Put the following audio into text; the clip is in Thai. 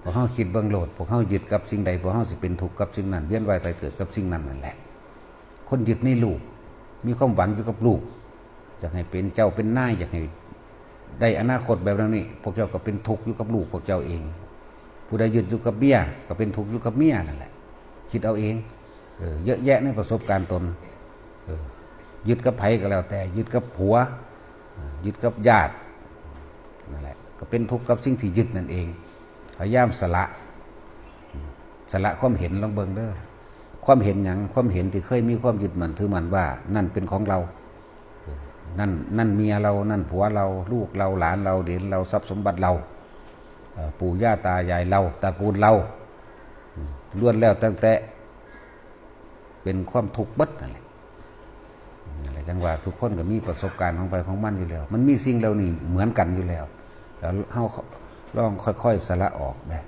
วกเฮาคิดเบิ่งโลดพวกเฮายึดกับสิ่งใดพวกเฮาสิเป็นทุกข์กับสิ่งนั้นเวียนว่ายตายเกิดกับสิ่งนั้นนั่นแหละคนยึดในลูกมีความหวังอยู่กับลูกอยากให้เป็นเจ้าเป็นนายอยากให้ได้อนาคตแบบนี้พวกเจ้าก็เป็นทุกข์อยู่กับลูกพวกเจ้าเองผู้ใดยึดอยู่กับเมียก็เป็นทุกข์อยู่กับเมียนั่นแหละคิดเอาเองเยอะแยะในประสบการณ์ตนยึดกับไผก็แล้วแต่ยึดกับผัวยึดกับญาตินั่นแหละก็เป็นทุกข์กับสิ่งที่ยึดนั่นเองพยายามสละความเห็นลองเบิ่งเด้อความเห็นหยังความเห็นที่เคยมีความยึดมั่นถือมั่นว่านั่นเป็นของเรานั่นเมียเรานั่นผัวเราลูกเราหลานเราเหลนเราทรัพย์สมบัติเราปู่ย่าตายายเราตระกูลเราล้วนแล้วตั้งแต่เป็นความทุกข์เบิดนั่นแหละจังว่าทุกคนก็มีประสบการณ์ของไปของมันอยู่แล้วมันมีสิ่งเหล่านี้เหมือนกันอยู่แล้วเฮาลองค่อยๆสละออกได้